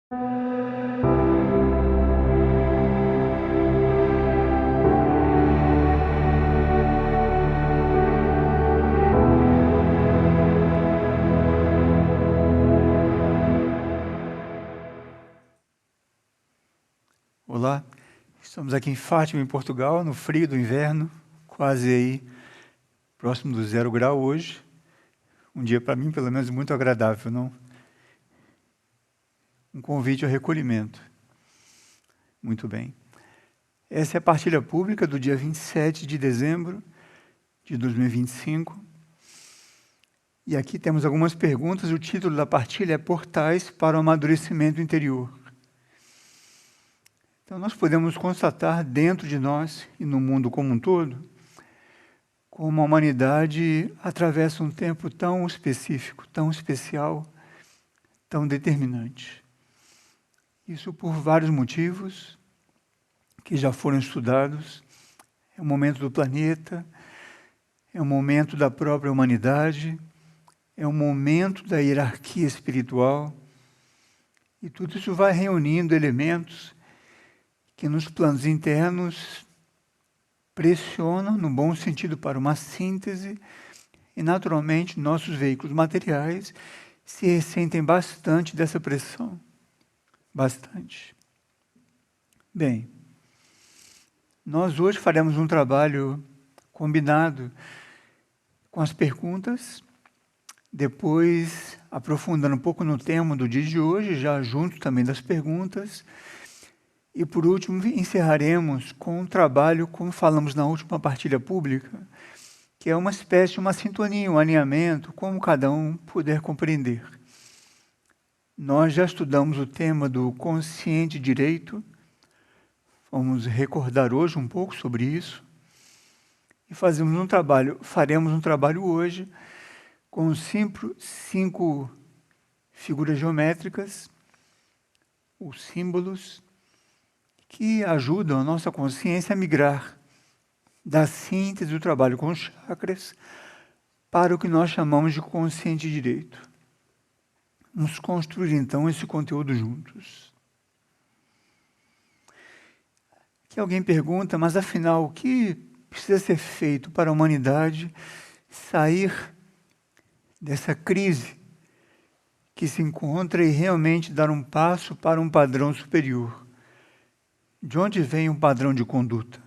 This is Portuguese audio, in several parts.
Olá, estamos aqui em Fátima, em Portugal, no frio do inverno, quase aí próximo do 0 grau hoje. Um dia, para mim, pelo menos, muito agradável, não? Um convite ao recolhimento. Muito bem. Essa é a partilha pública do dia 27 de dezembro de 2025. E aqui temos algumas perguntas. O título da partilha é Portais para o Amadurecimento Interior. Então, nós podemos constatar dentro de nós e no mundo como um todo, como a humanidade atravessa um tempo tão específico, tão especial, tão determinante. Isso por vários motivos que já foram estudados. É o momento do planeta, é o momento da própria humanidade, é o momento da hierarquia espiritual, e tudo isso vai reunindo elementos que nos planos internos pressionam, no bom sentido, para uma síntese, e naturalmente nossos veículos materiais se ressentem bastante dessa pressão. Bastante. Bem, nós hoje faremos um trabalho combinado com as perguntas, depois aprofundando um pouco no tema do dia de hoje, já junto também das perguntas, e por último encerraremos com um trabalho, como falamos na última partilha pública, que é uma espécie de uma sintonia, um alinhamento, como cada um puder compreender. Nós já estudamos o tema do consciente direito, vamos recordar hoje um pouco sobre isso, e faremos um trabalho hoje com 5 figuras geométricas, os símbolos, que ajudam a nossa consciência a migrar da síntese do trabalho com os chakras para o que nós chamamos de consciente direito. Vamos construir, então, esse conteúdo juntos. Aqui alguém pergunta, mas afinal, o que precisa ser feito para a humanidade sair dessa crise que se encontra e realmente dar um passo para um padrão superior? De onde vem um padrão de conduta?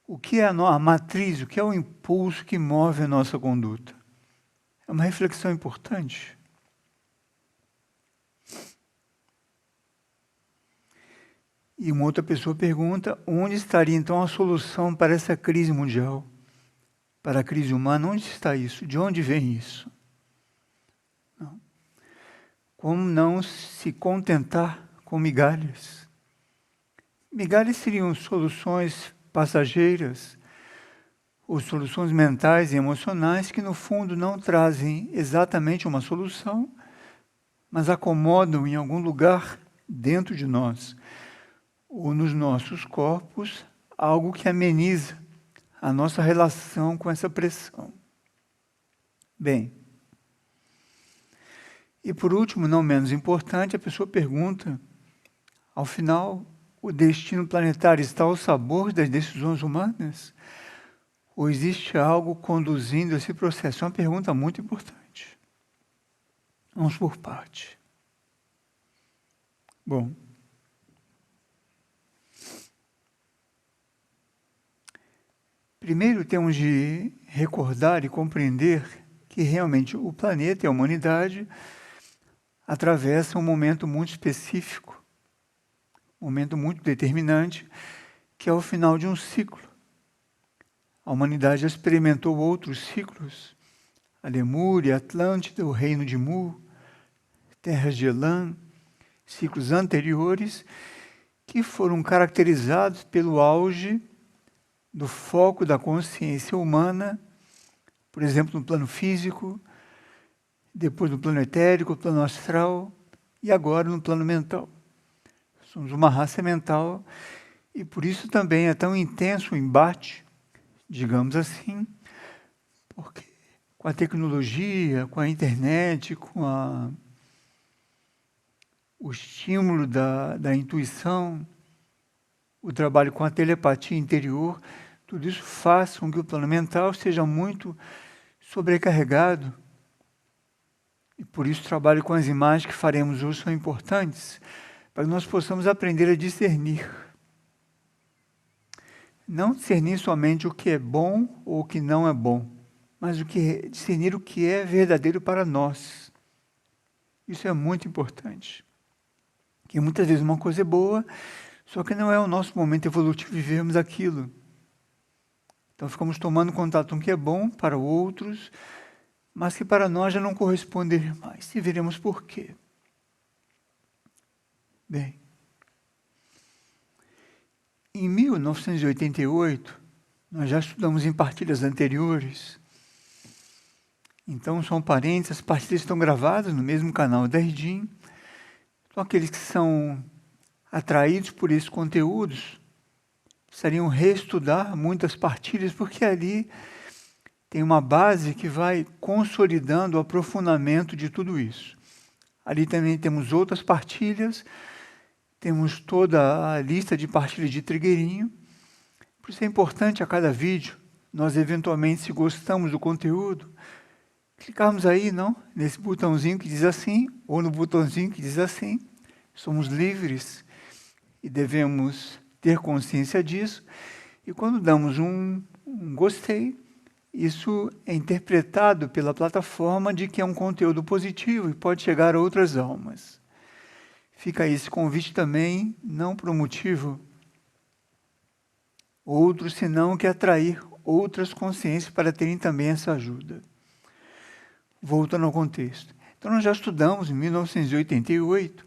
O que é a matriz, o que é o impulso que move a nossa conduta? É uma reflexão importante. E uma outra pessoa pergunta, onde estaria então a solução para essa crise mundial? Para a crise humana, onde está isso? De onde vem isso? Não. Como não se contentar com migalhas? Migalhas seriam soluções passageiras, ou soluções mentais e emocionais que, no fundo, não trazem exatamente uma solução, mas acomodam em algum lugar dentro de nós, ou nos nossos corpos, algo que ameniza a nossa relação com essa pressão. Bem, e por último, não menos importante, a pessoa pergunta, ao final, o destino planetário está ao sabor das decisões humanas? Ou existe algo conduzindo esse processo? É uma pergunta muito importante. Vamos por parte. Bom, primeiro temos de recordar e compreender que realmente o planeta e a humanidade atravessam um momento muito específico, um momento muito determinante, que é o final de um ciclo. A humanidade já experimentou outros ciclos, a Lemúria, a Atlântida, o reino de Mu, terras de Elam, ciclos anteriores, que foram caracterizados pelo auge do foco da consciência humana, por exemplo, no plano físico, depois no plano etérico, no plano astral, e agora no plano mental. Somos uma raça mental, e por isso também é tão intenso o embate, digamos assim, porque com a tecnologia, com a internet, com o estímulo da intuição, o trabalho com a telepatia interior, tudo isso faz com que o plano mental seja muito sobrecarregado. E por isso o trabalho com as imagens que faremos hoje são importantes, para que nós possamos aprender a discernir. Não discernir somente o que é bom ou o que não é bom, mas discernir o que é verdadeiro para nós. Isso é muito importante. Porque muitas vezes uma coisa é boa, só que não é o nosso momento evolutivo vivermos aquilo. Então ficamos tomando contato com o que é bom para outros, mas que para nós já não corresponderia mais. E veremos por quê. Bem, em 1988, nós já estudamos em partilhas anteriores. Então são parentes, as partilhas estão gravadas no mesmo canal da Erdim. Então aqueles que são atraídos por esses conteúdos precisariam reestudar muitas partilhas, porque ali tem uma base que vai consolidando o aprofundamento de tudo isso. Ali também temos outras partilhas, temos toda a lista de partilhas de Trigueirinho. Por isso é importante a cada vídeo, nós eventualmente, se gostamos do conteúdo, clicarmos aí, não? Nesse botãozinho que diz assim, ou no botãozinho que diz assim. Somos livres e devemos ter consciência disso. E quando damos um gostei, isso é interpretado pela plataforma de que é um conteúdo positivo e pode chegar a outras almas. Fica aí esse convite também, não por um motivo outro, senão que atrair outras consciências para terem também essa ajuda. Voltando ao contexto. Então, nós já estudamos em 1988,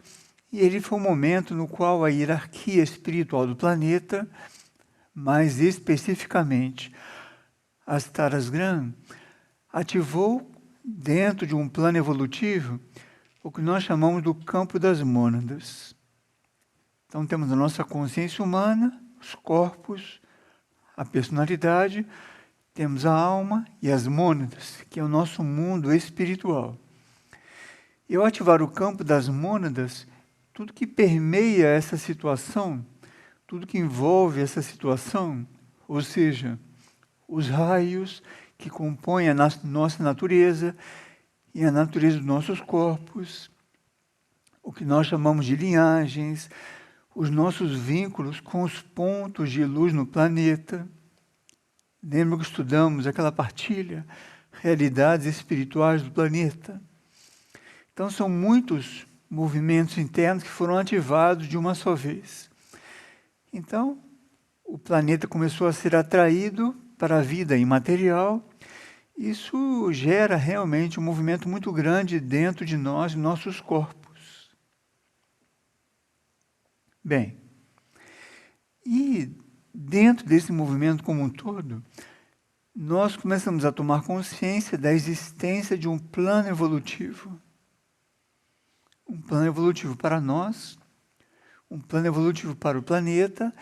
e ele foi um momento no qual a hierarquia espiritual do planeta, mais especificamente as Taras Gram, ativou dentro de um plano evolutivo o que nós chamamos do campo das mônadas. Então temos a nossa consciência humana, os corpos, a personalidade, temos a alma e as mônadas, que é o nosso mundo espiritual. E ao ativar o campo das mônadas, tudo que permeia essa situação, tudo que envolve essa situação, ou seja, os raios que compõem a nossa natureza e a natureza dos nossos corpos, o que nós chamamos de linhagens, os nossos vínculos com os pontos de luz no planeta. Lembra que estudamos aquela partilha, realidades espirituais do planeta? Então são muitos movimentos internos que foram ativados de uma só vez. Então, o planeta começou a ser atraído para a vida imaterial. Isso gera realmente um movimento muito grande dentro de nós, nossos corpos. Bem, e dentro desse movimento como um todo, nós começamos a tomar consciência da existência de um plano evolutivo. Um plano evolutivo para nós, um plano evolutivo para o planeta,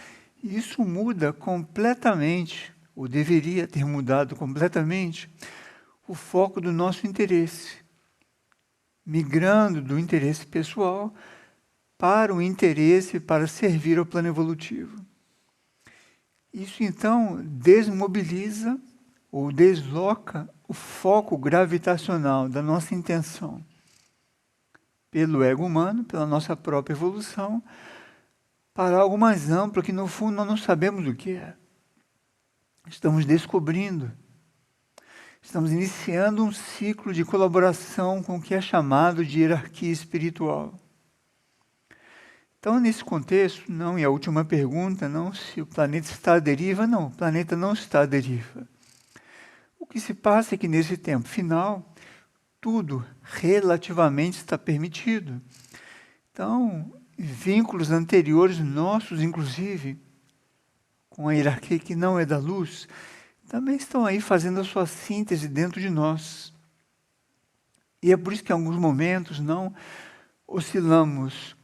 e isso muda completamente, ou deveria ter mudado completamente, o foco do nosso interesse, migrando do interesse pessoal para o interesse para servir ao plano evolutivo. Isso, então, desmobiliza ou desloca o foco gravitacional da nossa intenção pelo ego humano, pela nossa própria evolução, para algo mais amplo que, no fundo, nós não sabemos o que é. Estamos descobrindo. Estamos iniciando um ciclo de colaboração com o que é chamado de hierarquia espiritual. Então, nesse contexto, não, e a última pergunta, não se o planeta está à deriva, não, o planeta não está à deriva. O que se passa é que nesse tempo final, tudo relativamente está permitido. Então, vínculos anteriores nossos, inclusive, com a hierarquia que não é da luz, também estão aí fazendo a sua síntese dentro de nós. E é por isso que em alguns momentos não oscilamos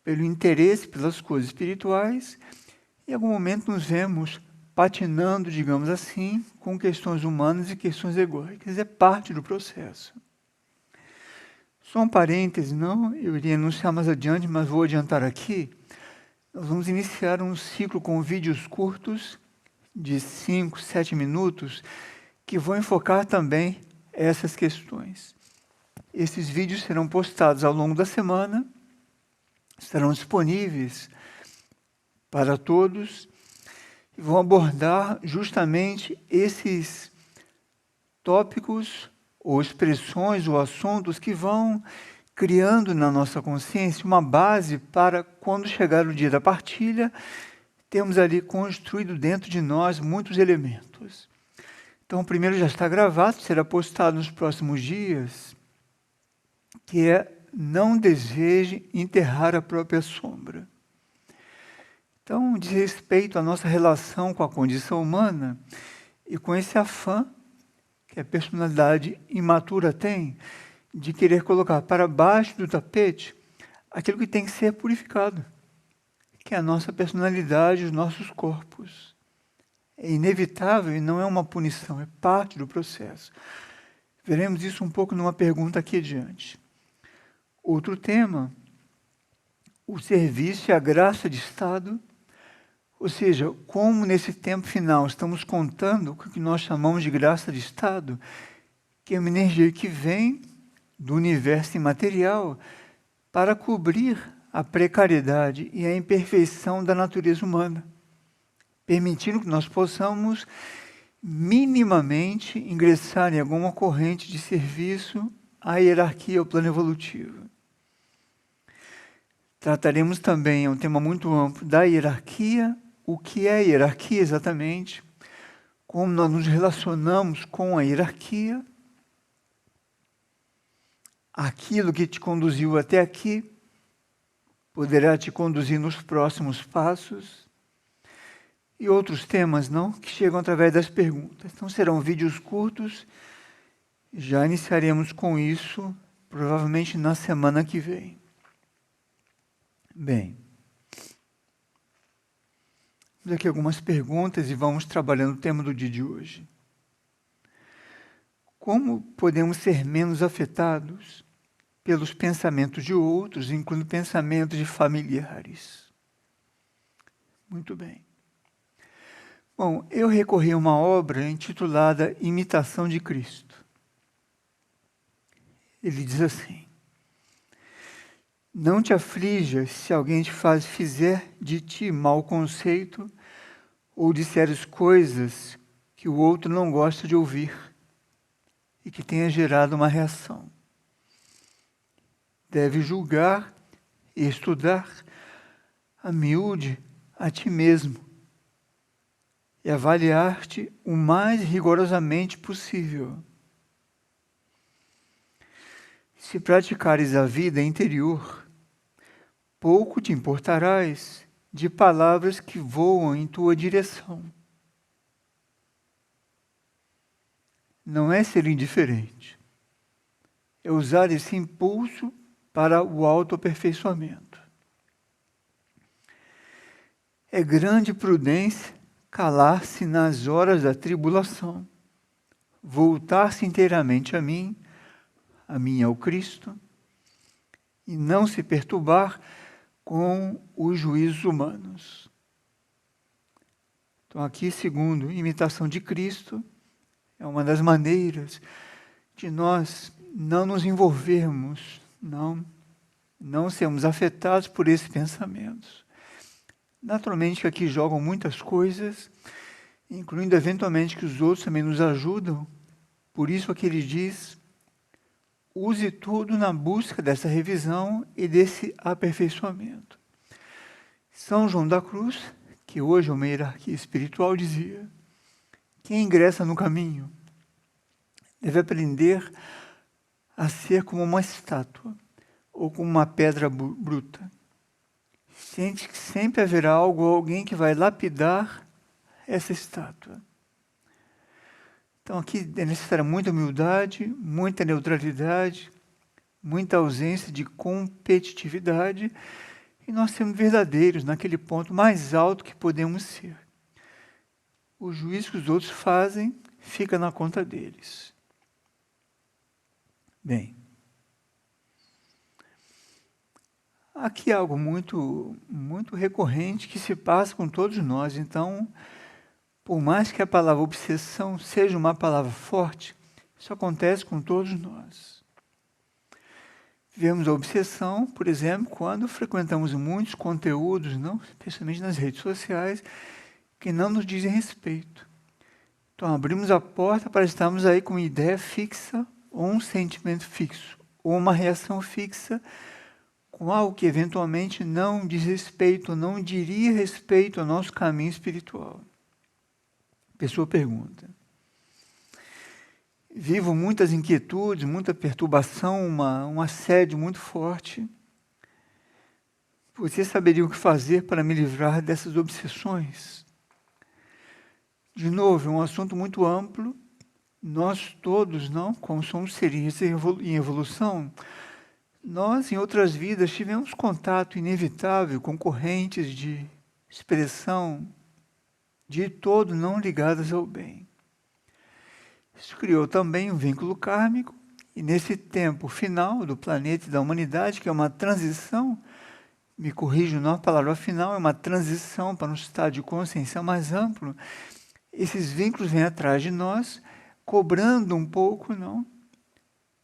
pelo interesse pelas coisas espirituais, e em algum momento nos vemos patinando, digamos assim, com questões humanas e questões egóicas. É parte do processo. Só um parêntese, não, eu iria anunciar mais adiante, mas vou adiantar aqui. Nós vamos iniciar um ciclo com vídeos curtos, de 5, 7 minutos, que vão enfocar também essas questões. Esses vídeos serão postados ao longo da semana, estarão disponíveis para todos, e vão abordar justamente esses tópicos, ou expressões, ou assuntos que vão criando na nossa consciência uma base para, quando chegar o dia da partilha, temos ali construído dentro de nós muitos elementos. Então, o primeiro já está gravado, será postado nos próximos dias, que é: não deseje enterrar a própria sombra. Então, diz respeito à nossa relação com a condição humana e com esse afã que a personalidade imatura tem de querer colocar para baixo do tapete aquilo que tem que ser purificado, que é a nossa personalidade, os nossos corpos. É inevitável e não é uma punição, é parte do processo. Veremos isso um pouco numa pergunta aqui adiante. Outro tema, o serviço e a graça de Estado, ou seja, como nesse tempo final estamos contando com o que nós chamamos de graça de Estado, que é uma energia que vem do universo imaterial para cobrir a precariedade e a imperfeição da natureza humana, permitindo que nós possamos minimamente ingressar em alguma corrente de serviço à hierarquia, ao plano evolutivo. Trataremos também, é um tema muito amplo, da hierarquia, o que é a hierarquia exatamente, como nós nos relacionamos com a hierarquia, aquilo que te conduziu até aqui poderá te conduzir nos próximos passos, e outros temas, não, que chegam através das perguntas. Então serão vídeos curtos, já iniciaremos com isso, provavelmente na semana que vem. Bem, temos aqui algumas perguntas e vamos trabalhando o tema do dia de hoje. Como podemos ser menos afetados pelos pensamentos de outros, incluindo pensamentos de familiares? Muito bem. Bom, eu recorri a uma obra intitulada Imitação de Cristo. Ele diz assim: não te aflijas se alguém fizer de ti mau conceito ou disseres coisas que o outro não gosta de ouvir e que tenha gerado uma reação. Deve julgar e estudar a miúde a ti mesmo e avaliar-te o mais rigorosamente possível. Se praticares a vida interior, pouco te importarás de palavras que voam em tua direção. Não é ser indiferente, é usar esse impulso para o autoaperfeiçoamento. É grande prudência calar-se nas horas da tribulação, voltar-se inteiramente a mim ao Cristo, e não se perturbar com os juízos humanos. Então aqui, segundo imitação de Cristo, é uma das maneiras de nós não nos envolvermos, não sermos afetados por esses pensamentos. Naturalmente que aqui jogam muitas coisas, incluindo eventualmente que os outros também nos ajudam. Por isso aqui ele diz: use tudo na busca dessa revisão e desse aperfeiçoamento. São João da Cruz, que hoje é uma hierarquia espiritual, dizia: quem ingressa no caminho deve aprender a ser como uma estátua ou como uma pedra bruta. Sente que sempre haverá algo ou alguém que vai lapidar essa estátua. Então aqui é necessária muita humildade, muita neutralidade, muita ausência de competitividade, e nós sermos verdadeiros naquele ponto mais alto que podemos ser. O juízo que os outros fazem fica na conta deles. Bem, aqui é algo muito recorrente que se passa com todos nós. Então, por mais que a palavra obsessão seja uma palavra forte, isso acontece com todos nós. Vivemos a obsessão, por exemplo, quando frequentamos muitos conteúdos, não, especialmente nas redes sociais, que não nos dizem respeito. Então, abrimos a porta para estarmos aí com uma ideia fixa, ou um sentimento fixo, ou uma reação fixa, com algo que eventualmente não diz respeito, não diria respeito ao nosso caminho espiritual. A pessoa pergunta: vivo muitas inquietudes, muita perturbação, um assédio muito forte. Você saberia o que fazer para me livrar dessas obsessões? De novo, é um assunto muito amplo. Nós todos, não, como somos seres em evolução, nós, em outras vidas, tivemos contato inevitável com correntes de expressão de todo não ligadas ao bem. Isso criou também um vínculo kármico, e nesse tempo final do planeta e da humanidade, que é uma transição, me corrijo, não a palavra final, é uma transição para um estado de consciência mais amplo, esses vínculos vêm atrás de nós, cobrando um pouco, não,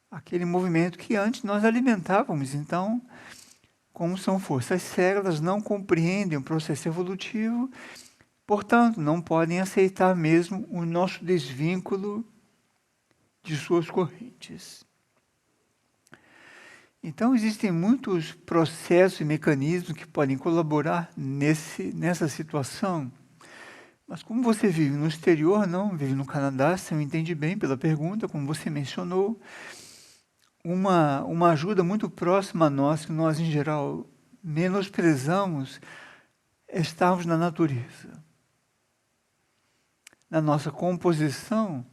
aquele movimento que antes nós alimentávamos. Então, como são forças cegas, não compreendem o processo evolutivo, portanto, não podem aceitar mesmo o nosso desvínculo de suas correntes. Então, existem muitos processos e mecanismos que podem colaborar nessa situação. Mas como você vive no exterior, não vive no Canadá, se eu entendi bem pela pergunta, como você mencionou, uma ajuda muito próxima a nós, que nós, em geral, menosprezamos, é estarmos na natureza. Na nossa composição,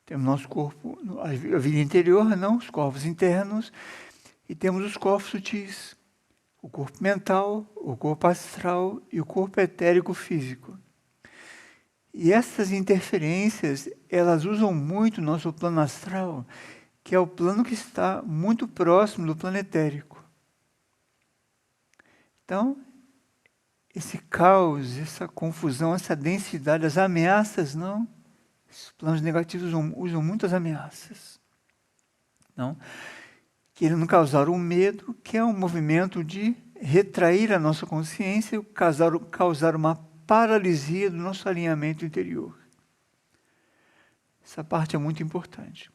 temos nosso corpo, a vida interior, não, os corpos internos, e temos os corpos sutis, o corpo mental, o corpo astral e o corpo etérico físico. E essas interferências, elas usam muito o nosso plano astral, que é o plano que está muito próximo do plano etérico. Então, esse caos, essa confusão, essa densidade, as ameaças, não? Os planos negativos usam muitas ameaças, não? Querendo causar o medo, que é um movimento de retrair a nossa consciência e causar uma paralisia do nosso alinhamento interior. Essa parte é muito importante.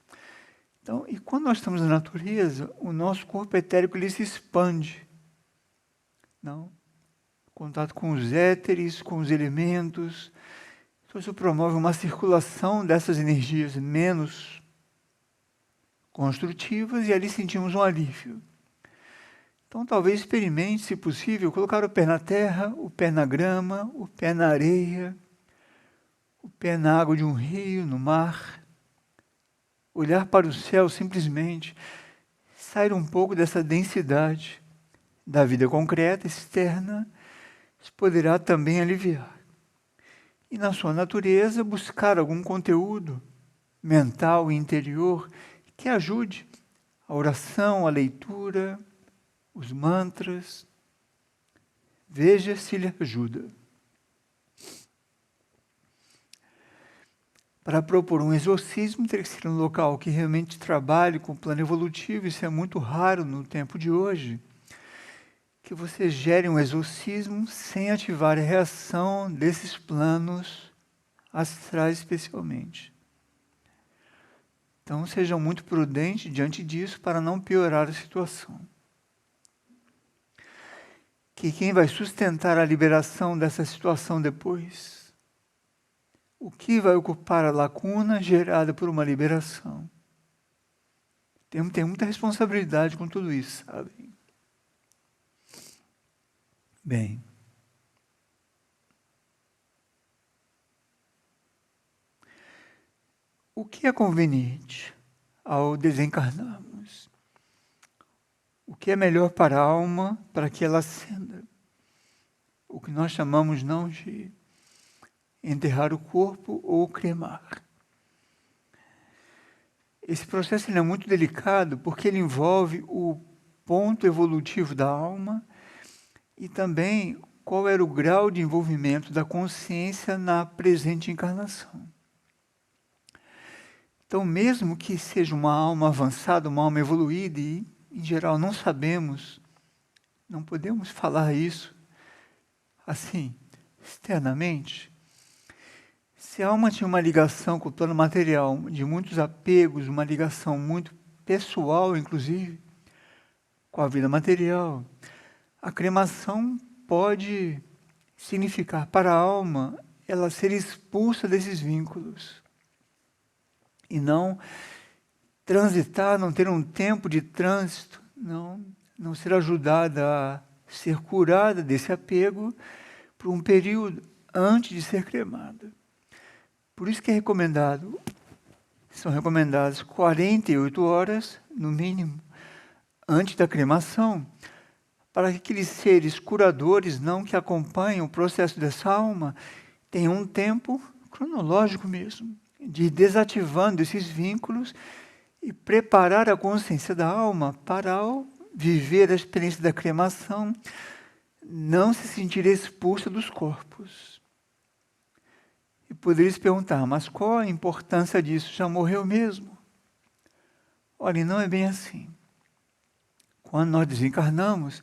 Então, e quando nós estamos na natureza, o nosso corpo etérico ele se expande, não? Contato com os éteres, com os elementos. Então, isso promove uma circulação dessas energias menos construtivas e ali sentimos um alívio. Então, talvez experimente, se possível, colocar o pé na terra, o pé na grama, o pé na areia, o pé na água de um rio, no mar. Olhar para o céu simplesmente, sair um pouco dessa densidade da vida concreta, externa, isso poderá também aliviar. E na sua natureza, buscar algum conteúdo mental e interior que ajude a oração, a leitura, os mantras. Veja se lhe ajuda. Para propor um exorcismo, teria que ser um local que realmente trabalhe com o plano evolutivo, isso é muito raro no tempo de hoje, que você gere um exorcismo sem ativar a reação desses planos astrais especialmente. Então, sejam muito prudentes diante disso para não piorar a situação. Que quem vai sustentar a liberação dessa situação depois? O que vai ocupar a lacuna gerada por uma liberação? Tem muita responsabilidade com tudo isso, sabe? Bem. O que é conveniente ao desencarnarmos? O que é melhor para a alma para que ela ascenda? O que nós chamamos não de enterrar o corpo ou cremar. Esse processo ele é muito delicado porque ele envolve o ponto evolutivo da alma e também qual era o grau de envolvimento da consciência na presente encarnação. Então, mesmo que seja uma alma avançada, uma alma evoluída, e em geral não sabemos, não podemos falar isso assim, externamente, se a alma tinha uma ligação com o plano material, de muitos apegos, uma ligação muito pessoal, inclusive, com a vida material, a cremação pode significar para a alma ela ser expulsa desses vínculos e não transitar, não ter um tempo de trânsito, não ser ajudada a ser curada desse apego por um período antes de ser cremada. Por isso que são recomendadas 48 horas, no mínimo, antes da cremação, para que aqueles seres curadores não que acompanham o processo dessa alma tenham um tempo cronológico mesmo, de ir desativando esses vínculos e preparar a consciência da alma para, ao viver a experiência da cremação, não se sentir expulsa dos corpos. E poderia se perguntar, mas qual a importância disso? Já morreu mesmo? Olha, não é bem assim. Quando nós desencarnamos,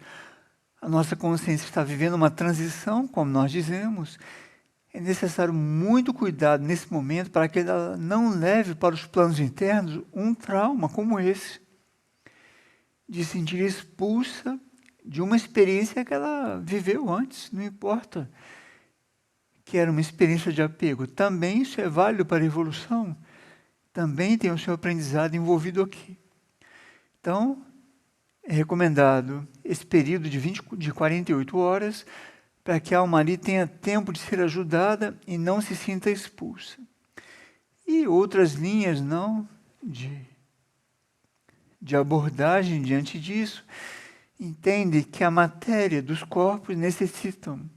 a nossa consciência está vivendo uma transição, como nós dizemos. É necessário muito cuidado nesse momento para que ela não leve para os planos internos um trauma como esse, de se sentir expulsa de uma experiência que ela viveu antes, não importa que era uma experiência de apego. Também isso é válido para a evolução, também tem o seu aprendizado envolvido aqui. Então, é recomendado esse período de 48 horas para que a alma ali tenha tempo de ser ajudada e não se sinta expulsa. E outras linhas não de abordagem diante disso, entende que a matéria dos corpos necessitam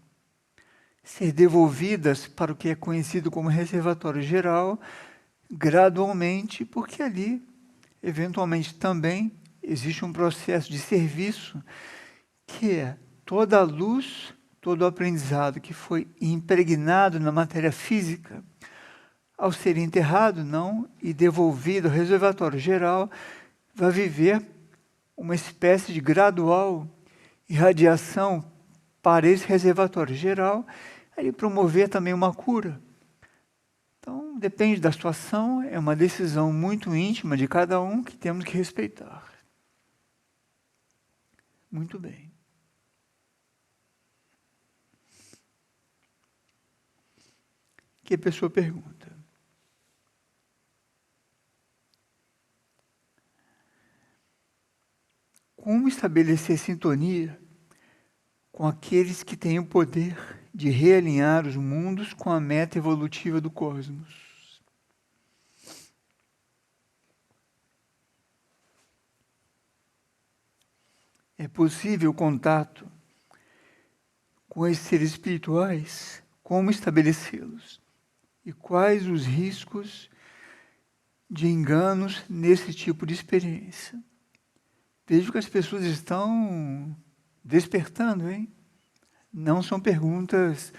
ser devolvidas para o que é conhecido como reservatório geral, gradualmente, porque ali, eventualmente também, existe um processo de serviço que é toda a luz, todo o aprendizado que foi impregnado na matéria física, ao ser enterrado, e devolvido ao reservatório geral, vai viver uma espécie de gradual irradiação para esse reservatório geral, e promover também uma cura. Então, depende da situação, é uma decisão muito íntima de cada um que temos que respeitar. Muito bem. Que a pessoa pergunta. Como estabelecer sintonia com aqueles que têm o poder de realinhar os mundos com a meta evolutiva do cosmos? É possível contato com esses seres espirituais? Como estabelecê-los? E quais os riscos de enganos nesse tipo de experiência? Vejo que as pessoas estão despertando, hein? Não são perguntas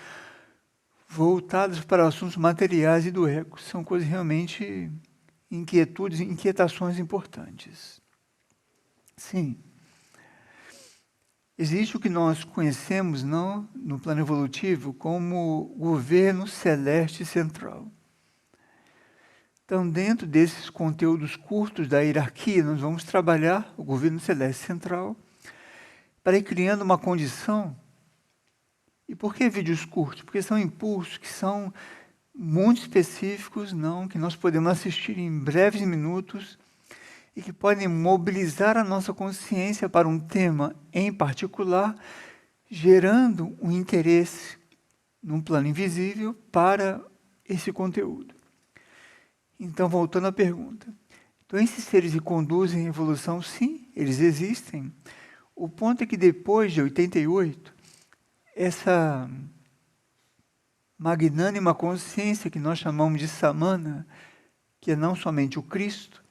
voltadas para assuntos materiais e do ego. São coisas realmente inquietações importantes. Sim. Existe o que nós conhecemos no plano evolutivo como governo celeste central. Então, dentro desses conteúdos curtos da hierarquia, nós vamos trabalhar o governo celeste central para ir criando uma condição. E por que vídeos curtos? Porque são impulsos que são muito específicos, que nós podemos assistir em breves minutos e que podem mobilizar a nossa consciência para um tema em particular, gerando um interesse num plano invisível para esse conteúdo. Então, voltando à pergunta. Então, esses seres que conduzem a evolução, sim, eles existem. O ponto é que depois de 88, essa magnânima consciência que nós chamamos de Samana, que é não somente o Cristo,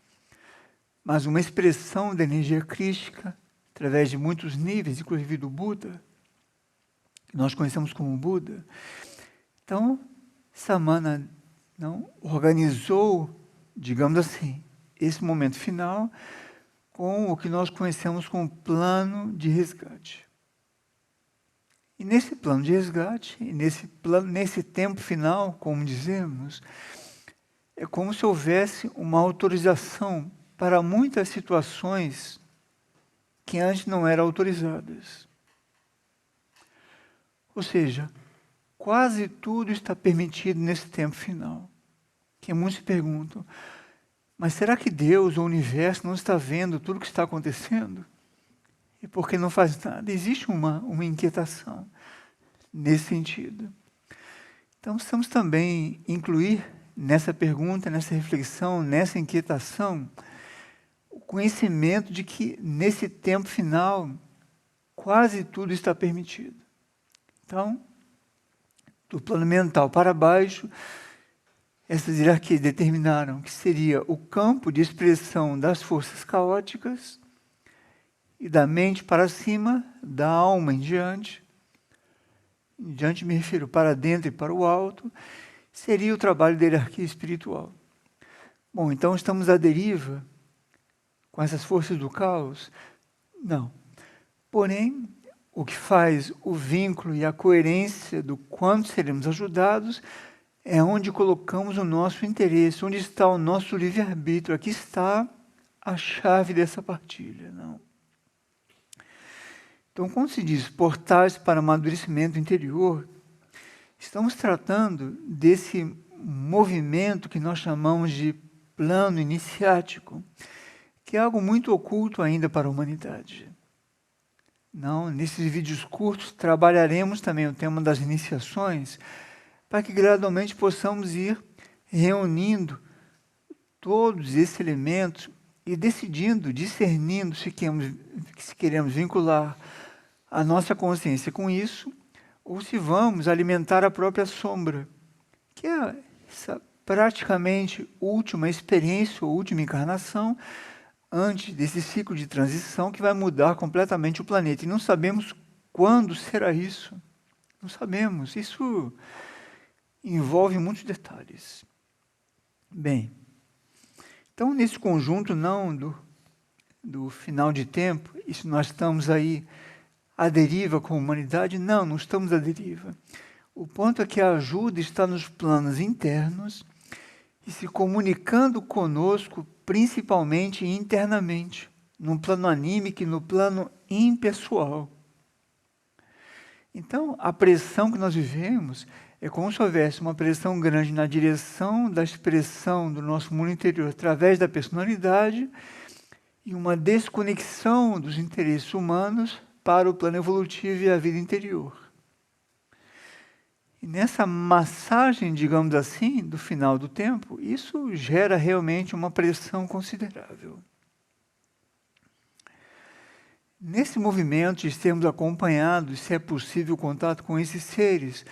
mas uma expressão da energia crística, através de muitos níveis, inclusive do Buda, que nós conhecemos como Buda. Então, Samana não organizou, digamos assim, esse momento final com o que nós conhecemos como plano de resgate. E nesse plano de resgate, e nesse tempo final, como dizemos, é como se houvesse uma autorização para muitas situações que antes não eram autorizadas. Ou seja, quase tudo está permitido nesse tempo final. Que muitos se perguntam, mas será que Deus, ou o universo, não está vendo tudo o que está acontecendo? E por que não faz nada? Existe uma inquietação nesse sentido. Então, precisamos também incluir nessa pergunta, nessa reflexão, nessa inquietação, o conhecimento de que nesse tempo final, quase tudo está permitido. Então, do plano mental para baixo, essas hierarquias determinaram que seria o campo de expressão das forças caóticas, e da mente para cima, da alma em diante me refiro para dentro e para o alto, seria o trabalho da hierarquia espiritual. Bom, então estamos à deriva com essas forças do caos? Não. Porém, o que faz o vínculo e a coerência do quanto seremos ajudados é onde colocamos o nosso interesse, onde está o nosso livre-arbítrio. Aqui está a chave dessa partilha. Não? Então, quando se diz portais para amadurecimento interior, estamos tratando desse movimento que nós chamamos de plano iniciático, que é algo muito oculto ainda para a humanidade. Não, nesses vídeos curtos trabalharemos também o tema das iniciações, para que gradualmente possamos ir reunindo todos esses elementos e decidindo, discernindo se queremos vincular a nossa consciência com isso, ou se vamos alimentar a própria sombra, que é essa praticamente última experiência ou última encarnação antes desse ciclo de transição que vai mudar completamente o planeta. E não sabemos quando será isso. Não sabemos. Isso envolve muitos detalhes. Bem, então nesse conjunto não do final de tempo, e se nós estamos aí à deriva com a humanidade, não estamos à deriva. O ponto é que a ajuda está nos planos internos e se comunicando conosco, principalmente internamente, no plano anímico e no plano impessoal. Então, a pressão que nós vivemos é como se houvesse uma pressão grande na direção da expressão do nosso mundo interior através da personalidade e uma desconexão dos interesses humanos para o plano evolutivo e a vida interior. E nessa massagem, digamos assim, do final do tempo, isso gera realmente uma pressão considerável. Nesse movimento de sermos acompanhados, se é possível o contato com esses seres,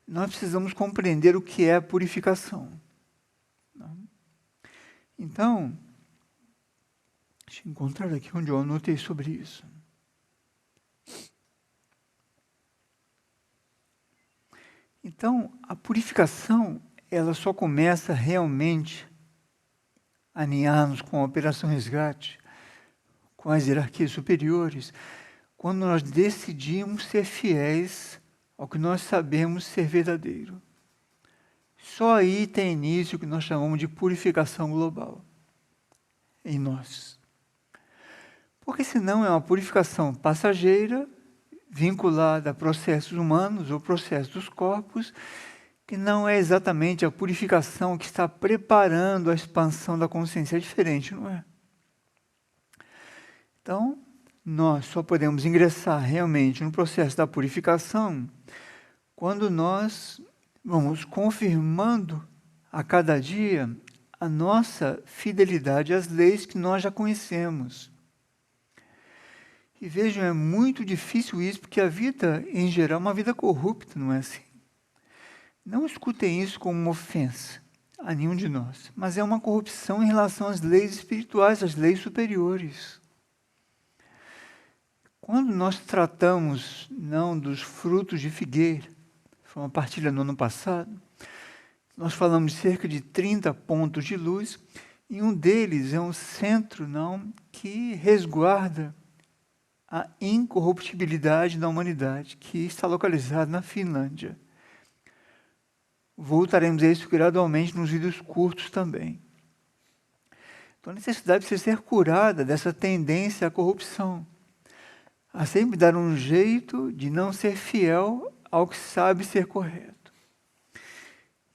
nós precisamos compreender o que é a purificação. Então, deixa eu encontrar aqui onde eu anotei sobre isso. Então, a purificação, ela só começa realmente a alinhar-nos com a Operação Resgate, com as hierarquias superiores, quando nós decidimos ser fiéis ao que nós sabemos ser verdadeiro. Só aí tem início o que nós chamamos de purificação global em nós. Porque senão é uma purificação passageira, vinculada a processos humanos ou processos dos corpos, que não é exatamente a purificação que está preparando a expansão da consciência. É diferente, não é? Então, nós só podemos ingressar realmente no processo da purificação quando nós vamos confirmando a cada dia a nossa fidelidade às leis que nós já conhecemos. E vejam, é muito difícil isso, porque a vida, em geral, é uma vida corrupta, não é assim? Não escutem isso como uma ofensa a nenhum de nós, mas é uma corrupção em relação às leis espirituais, às leis superiores. quando nós tratamos não dos frutos de figueira, foi uma partilha no ano passado, nós falamos de cerca de 30 pontos de luz, e um deles é um centro não, que resguarda a incorruptibilidade da humanidade, que está localizado na Finlândia. Voltaremos a isso gradualmente nos vídeos curtos também. Então, a necessidade de ser curada dessa tendência à corrupção, a sempre dar um jeito de não ser fiel ao que sabe ser correto.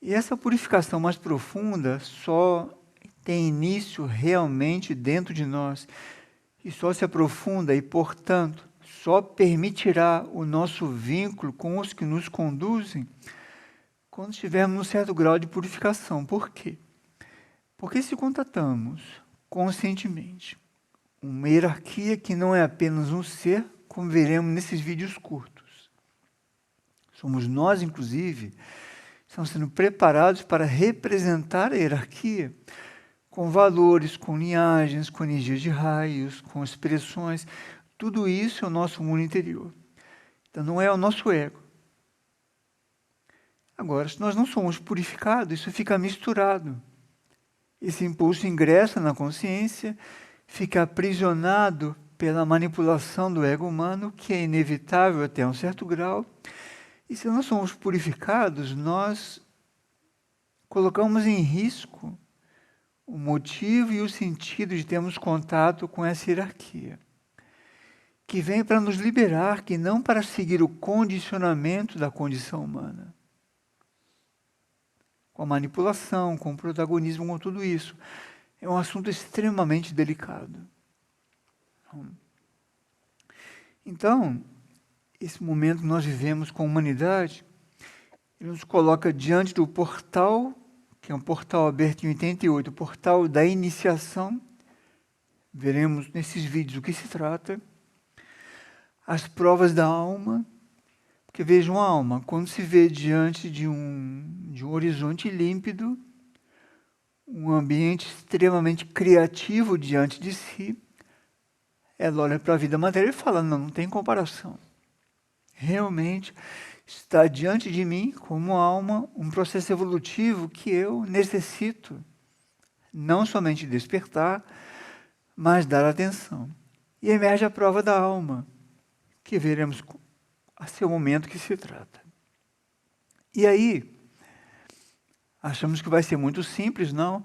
E essa purificação mais profunda só tem início realmente dentro de nós, e só se aprofunda e, portanto, só permitirá o nosso vínculo com os que nos conduzem quando estivermos num certo grau de purificação. Por quê? Porque se contatamos conscientemente uma hierarquia que não é apenas um ser, como veremos nesses vídeos curtos. Somos nós, inclusive, estamos sendo preparados para representar a hierarquia com valores, com linhagens, com energias de raios, com expressões. Tudo isso é o nosso mundo interior. Então, não é o nosso ego. Agora, se nós não somos purificados, isso fica misturado. Esse impulso ingressa na consciência, fica aprisionado pela manipulação do ego humano, que é inevitável até um certo grau. E se nós somos purificados, nós colocamos em risco o motivo e o sentido de termos contato com essa hierarquia, que vem para nos liberar, que não para seguir o condicionamento da condição humana. Com a manipulação, com o protagonismo, com tudo isso. É um assunto extremamente delicado. Então, esse momento que nós vivemos com a humanidade, ele nos coloca diante do portal, que é um portal aberto em 88, o portal da iniciação. Veremos nesses vídeos o que se trata. As provas da alma. Porque vejam a alma, quando se vê diante de um horizonte límpido, um ambiente extremamente criativo diante de si, ela olha para a vida material e fala, não tem comparação. Realmente está diante de mim, como alma, um processo evolutivo que eu necessito não somente despertar, mas dar atenção. E emerge a prova da alma, que veremos a seu momento que se trata. E aí, achamos que vai ser muito simples, não?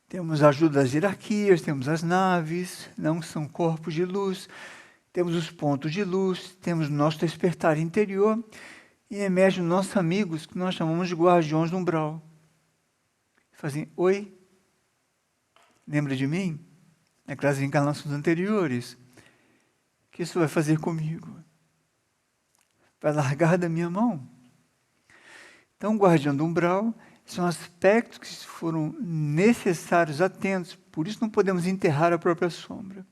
Temos a ajuda das hierarquias, temos as naves, não são corpos de luz, temos os pontos de luz, temos o nosso despertar interior, e emergem nossos amigos, que nós chamamos de guardiões do umbral. Fazem, oi, lembra de mim? Naquelas encarnações anteriores. O que isso vai fazer comigo? Vai largar da minha mão? Então, guardião do umbral são aspectos que foram necessários, atentos, por isso não podemos enterrar a própria sombra.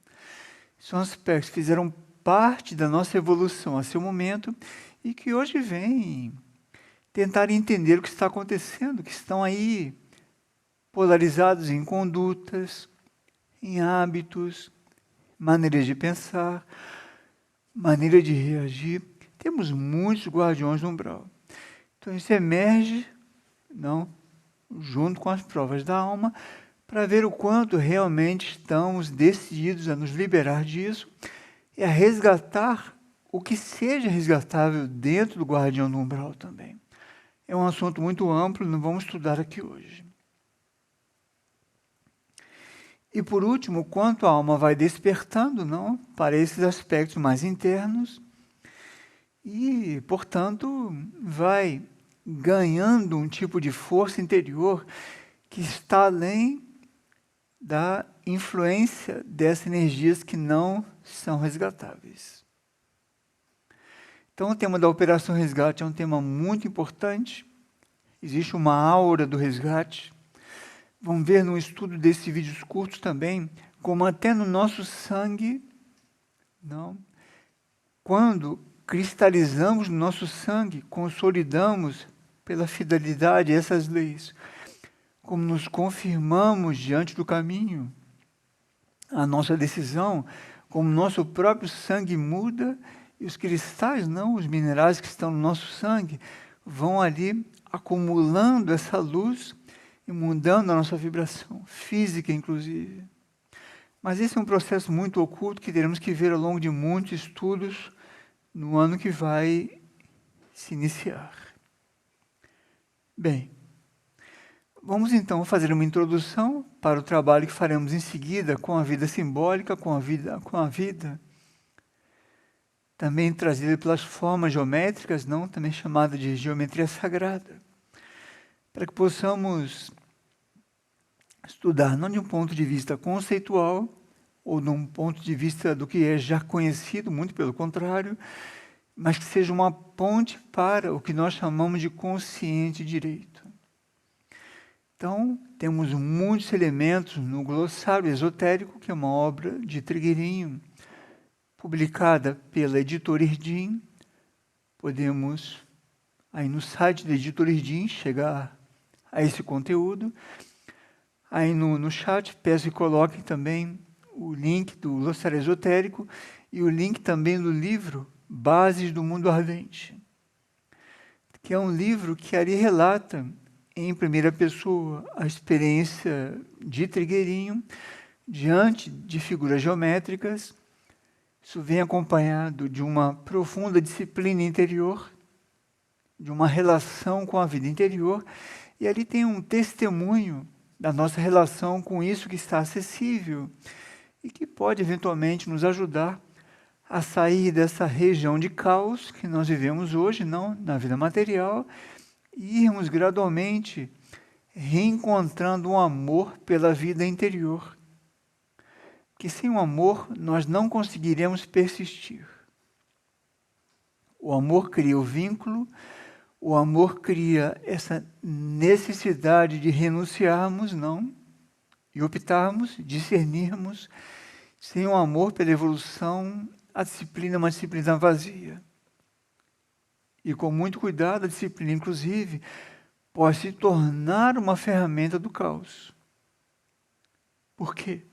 São aspectos que fizeram parte da nossa evolução a seu momento e que hoje vêm tentar entender o que está acontecendo, que estão aí polarizados em condutas, em hábitos, maneiras de pensar, maneira de reagir. Temos muitos guardiões do umbral. Então, isso emerge, não, junto com as provas da alma, para ver o quanto realmente estamos decididos a nos liberar disso e a resgatar o que seja resgatável dentro do guardião do umbral também. É um assunto muito amplo, não vamos estudar aqui hoje. E por último, quanto a alma vai despertando, não, para esses aspectos mais internos, e, portanto, vai ganhando um tipo de força interior que está além da influência dessas energias que não são resgatáveis. Então, o tema da Operação Resgate é um tema muito importante. Existe uma aura do resgate. Vamos ver no estudo desses vídeos curtos também, como até no nosso sangue, não, quando cristalizamos no nosso sangue, consolidamos pela fidelidade essas leis, como nos confirmamos diante do caminho, a nossa decisão, como nosso próprio sangue muda, e os cristais, não, os minerais que estão no nosso sangue, vão ali acumulando essa luz e mudando a nossa vibração, física inclusive. Mas esse é um processo muito oculto que teremos que ver ao longo de muitos estudos no ano que vai se iniciar. Bem, vamos então fazer uma introdução para o trabalho que faremos em seguida com a vida simbólica, com a vida, também trazida pelas formas geométricas, não também chamada de geometria sagrada, para que possamos estudar não de um ponto de vista conceitual ou de um ponto de vista do que é já conhecido, muito pelo contrário, mas que seja uma ponte para o que nós chamamos de consciente direito. Então, temos muitos elementos no Glossário Esotérico, que é uma obra de Trigueirinho, publicada pela Editora Erdim. Podemos, aí no site da Editora Erdim, chegar a esse conteúdo. Aí no chat, peço que coloquem também o link do Glossário Esotérico e o link também do livro Bases do Mundo Ardente, que é um livro que ali relata, em primeira pessoa, a experiência de Trigueirinho diante de figuras geométricas. Isso vem acompanhado de uma profunda disciplina interior, de uma relação com a vida interior, e ali tem um testemunho da nossa relação com isso que está acessível e que pode eventualmente nos ajudar a sair dessa região de caos que nós vivemos hoje, não na vida material, e irmos gradualmente reencontrando um amor pela vida interior. Que sem o amor nós não conseguiremos persistir. O amor cria o vínculo, o amor cria essa necessidade de renunciarmos, não, e optarmos, discernirmos. Sem o amor pela evolução, a disciplina é uma disciplina vazia. E com muito cuidado, a disciplina, inclusive, pode se tornar uma ferramenta do caos. Por quê?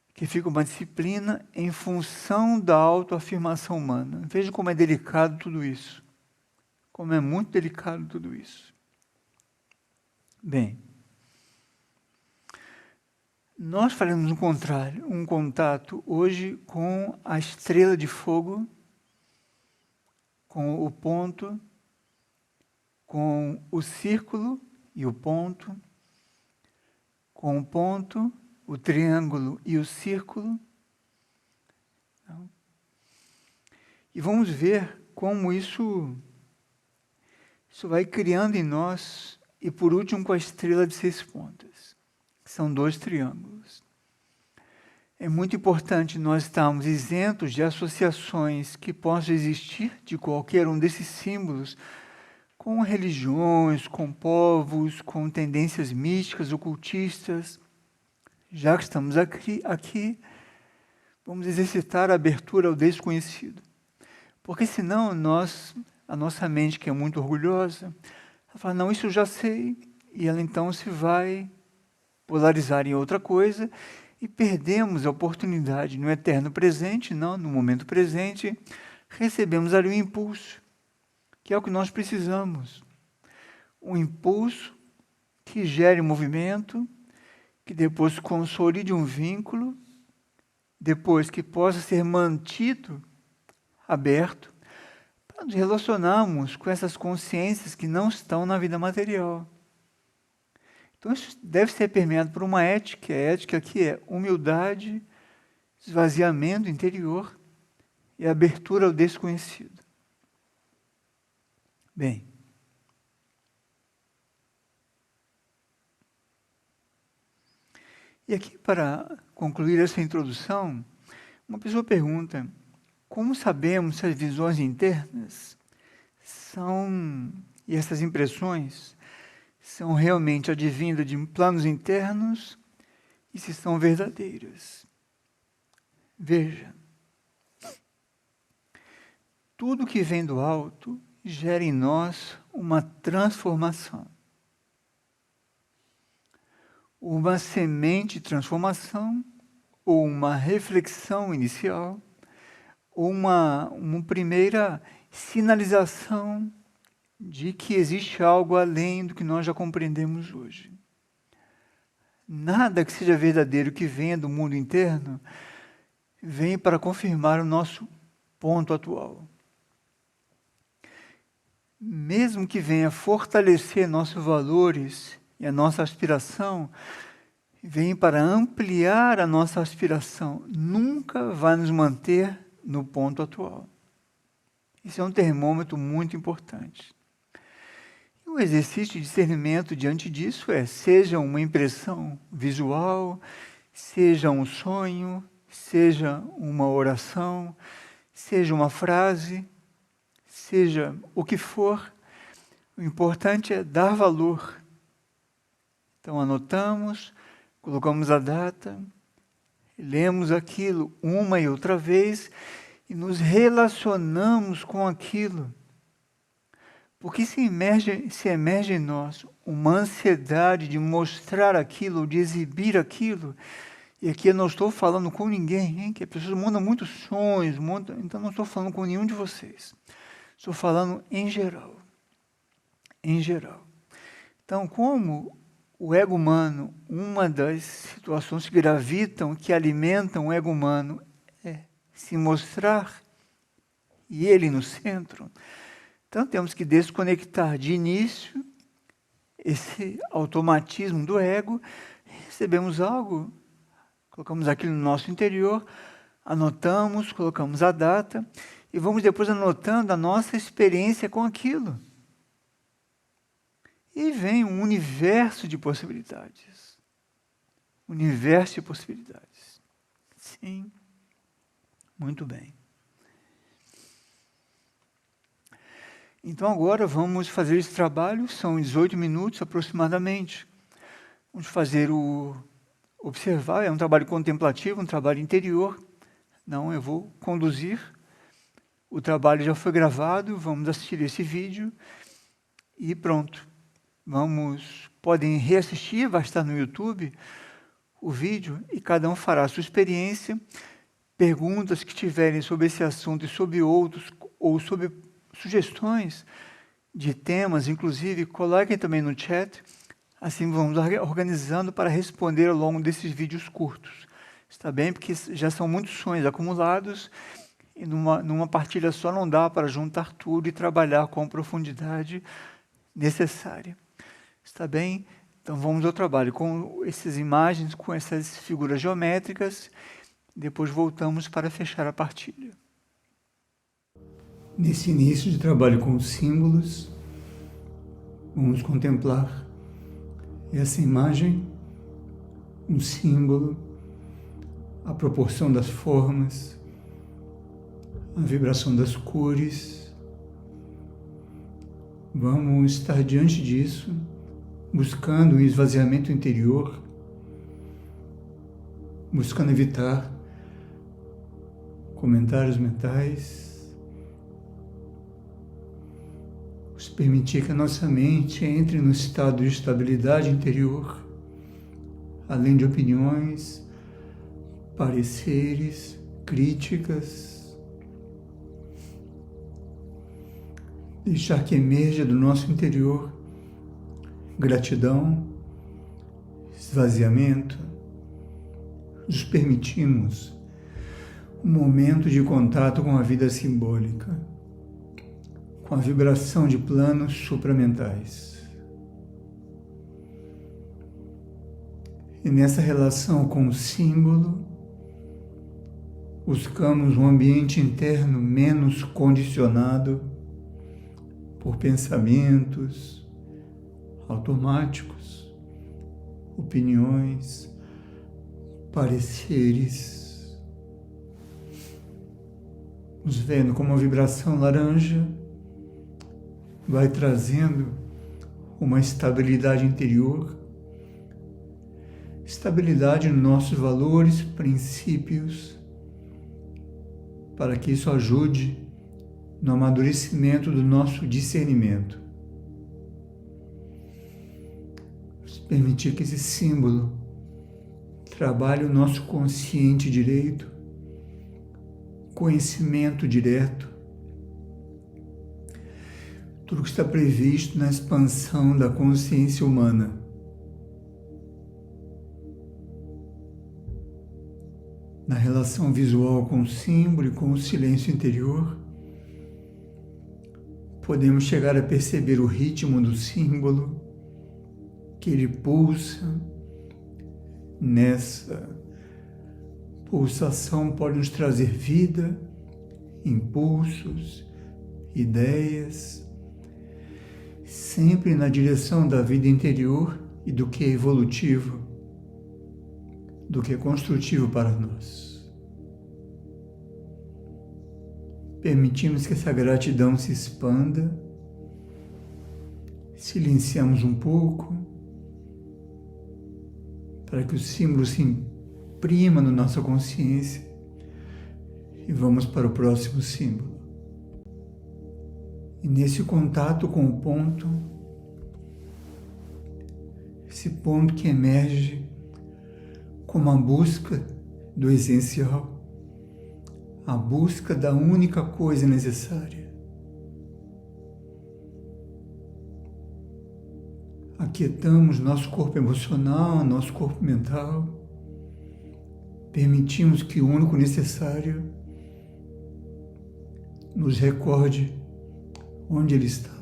Porque fica uma disciplina em função da autoafirmação humana. Veja como é delicado tudo isso. Como é muito delicado tudo isso. Bem, nós faremos um contato hoje com a estrela de fogo, com o ponto, com o círculo e o ponto, com o ponto, o triângulo e o círculo. E vamos ver como isso vai criando em nós, e por último com a estrela de 6 pontas, que são 2 triângulos. É muito importante nós estarmos isentos de associações que possam existir de qualquer um desses símbolos com religiões, com povos, com tendências místicas, ocultistas. Já que estamos aqui, vamos exercitar a abertura ao desconhecido. Porque senão a nossa mente, que é muito orgulhosa, ela fala, não, isso eu já sei, e ela então se vai polarizar em outra coisa, e perdemos a oportunidade no eterno presente, não, no momento presente, recebemos ali um impulso, que é o que nós precisamos. Um impulso que gere movimento, que depois consolide um vínculo, depois que possa ser mantido aberto, para nos relacionarmos com essas consciências que não estão na vida material. Então, isso deve ser permeado por uma ética. A ética que é humildade, esvaziamento interior e abertura ao desconhecido. Bem, e aqui, para concluir essa introdução, uma pessoa pergunta, como sabemos se as visões internas e essas impressões são realmente advindas de planos internos e se são verdadeiras? Veja, tudo que vem do alto gera em nós uma transformação. Uma semente de transformação ou uma reflexão inicial, ou uma primeira sinalização de que existe algo além do que nós já compreendemos hoje. Nada que seja verdadeiro que venha do mundo interno vem para confirmar o nosso ponto atual. Mesmo que venha fortalecer nossos valores e a nossa aspiração, vem para ampliar a nossa aspiração, nunca vai nos manter no ponto atual. Esse é um termômetro muito importante. E o exercício de discernimento diante disso seja uma impressão visual, seja um sonho, seja uma oração, seja uma frase, seja o que for, o importante é dar valor. Então anotamos, colocamos a data, lemos aquilo uma e outra vez e nos relacionamos com aquilo. Porque se emerge em nós uma ansiedade de mostrar aquilo, de exibir aquilo, e aqui eu não estou falando com ninguém, hein? Que as pessoas mandam muitos sonhos, então não estou falando com nenhum de vocês. Estou falando em geral. Em geral. Então, como o ego humano, uma das situações que gravitam, que alimentam o ego humano, é se mostrar e ele no centro, então temos que desconectar de início esse automatismo do ego, recebemos algo, colocamos aquilo no nosso interior, anotamos, colocamos a data e vamos depois anotando a nossa experiência com aquilo. E vem um universo de possibilidades. Universo de possibilidades. Sim. Muito bem. Então agora vamos fazer esse trabalho, são 18 minutos aproximadamente. Vamos fazer observar, é um trabalho contemplativo, um trabalho interior. Não, eu vou conduzir. O trabalho já foi gravado, vamos assistir esse vídeo e pronto. Podem reassistir, vai estar no YouTube o vídeo e cada um fará a sua experiência. Perguntas que tiverem sobre esse assunto e sobre outros, ou sobre sugestões de temas, inclusive, coloquem também no chat, assim vamos organizando para responder ao longo desses vídeos curtos. Está bem? Porque já são muitos sonhos acumulados e numa partilha só não dá para juntar tudo e trabalhar com a profundidade necessária. Está bem? Então vamos ao trabalho com essas imagens, com essas figuras geométricas, depois voltamos para fechar a partilha. Nesse início de trabalho com os símbolos, vamos contemplar essa imagem, um símbolo, a proporção das formas, a vibração das cores. Vamos estar diante disso, buscando o esvaziamento interior, buscando evitar comentários mentais, permitir que a nossa mente entre no estado de estabilidade interior, além de opiniões, pareceres, críticas. Deixar que emerja do nosso interior gratidão, esvaziamento. Nos permitimos um momento de contato com a vida simbólica, com a vibração de planos supramentais. E nessa relação com o símbolo, buscamos um ambiente interno menos condicionado por pensamentos automáticos, opiniões, pareceres. Nos vendo como uma vibração laranja vai trazendo uma estabilidade interior, estabilidade nos nossos valores, princípios, para que isso ajude no amadurecimento do nosso discernimento. Permitir que esse símbolo trabalha o nosso consciente direito, conhecimento direto, tudo que está previsto na expansão da consciência humana. Na relação visual com o símbolo e com o silêncio interior, podemos chegar a perceber o ritmo do símbolo, que ele pulsa. Nessa pulsação pode nos trazer vida, impulsos, ideias, sempre na direção da vida interior e do que é evolutivo, do que é construtivo para nós. Permitimos que essa gratidão se expanda, silenciamos um pouco, para que o símbolo se imprima na nossa consciência e vamos para o próximo símbolo. E nesse contato com o ponto, esse ponto que emerge como a busca do essencial, a busca da única coisa necessária. Aquietamos nosso corpo emocional, nosso corpo mental, permitimos que o único necessário nos recorde onde ele está,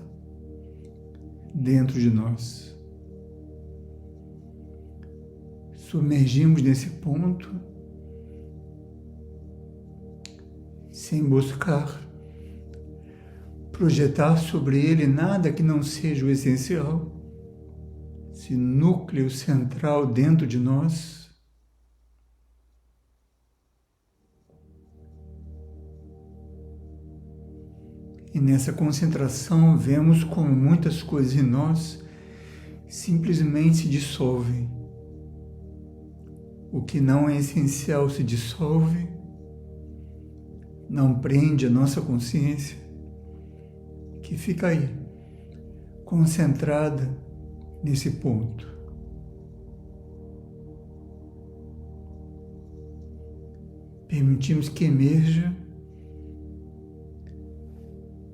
dentro de nós. Submergimos nesse ponto, sem buscar projetar sobre ele nada que não seja o essencial, esse núcleo central dentro de nós. E nessa concentração vemos como muitas coisas em nós simplesmente se dissolvem. O que não é essencial se dissolve, não prende a nossa consciência, que fica aí, concentrada nesse ponto. Permitimos que emerja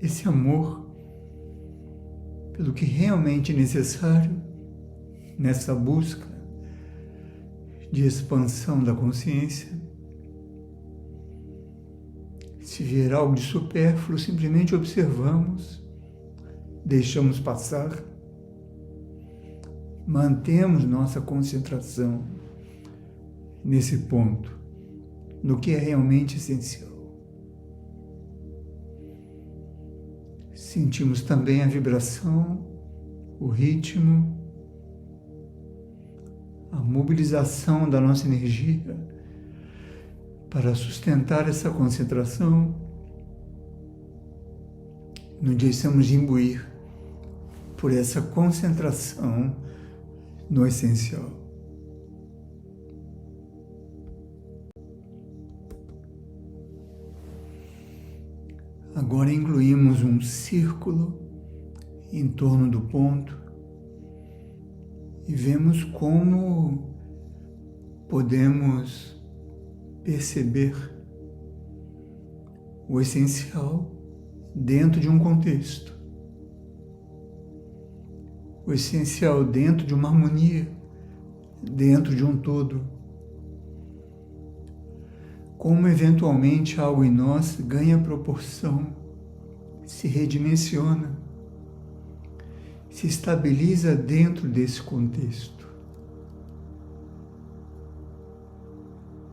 esse amor pelo que realmente é necessário nessa busca de expansão da consciência. Se vier algo de supérfluo, simplesmente observamos, deixamos passar, mantemos nossa concentração nesse ponto, no que é realmente essencial. Sentimos também a vibração, o ritmo, a mobilização da nossa energia para sustentar essa concentração. Nos deixamos imbuir por essa concentração no essencial. Agora incluímos um círculo em torno do ponto e vemos como podemos perceber o essencial dentro de um contexto, o essencial dentro de uma harmonia, dentro de um todo. Como eventualmente algo em nós ganha proporção, se redimensiona, se estabiliza dentro desse contexto.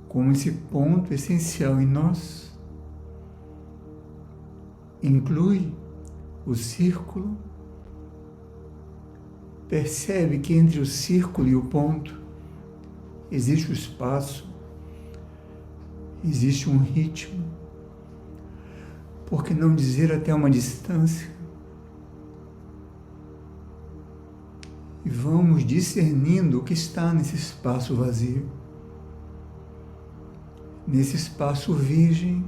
Como esse ponto essencial em nós inclui o círculo, percebe que entre o círculo e o ponto existe o espaço, existe um ritmo, por que não dizer até uma distância? E vamos discernindo o que está nesse espaço vazio, nesse espaço virgem,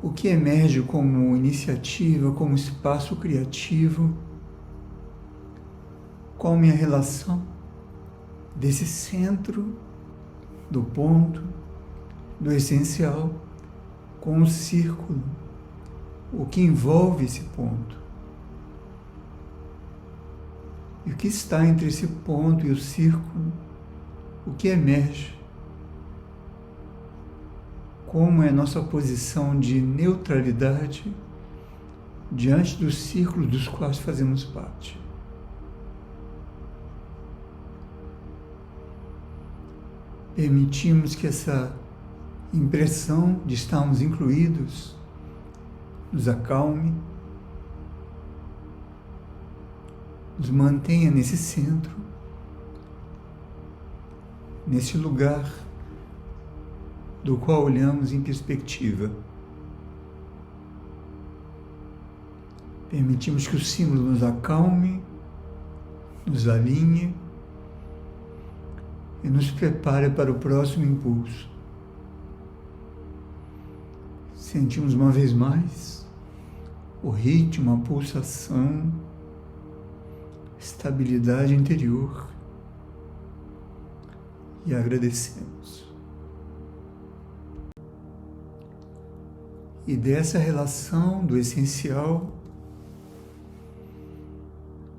o que emerge como iniciativa, como espaço criativo, qual a minha relação desse centro do ponto, do essencial, com o círculo, o que envolve esse ponto. E o que está entre esse ponto e o círculo, o que emerge? Como é a nossa posição de neutralidade diante dos círculos dos quais fazemos parte? Permitimos que essa impressão de estarmos incluídos nos acalme, nos mantenha nesse centro, nesse lugar do qual olhamos em perspectiva. Permitimos que o símbolo nos acalme, nos alinhe e nos prepare para o próximo impulso. Sentimos uma vez mais o ritmo, a pulsação, estabilidade interior e agradecemos. E dessa relação do essencial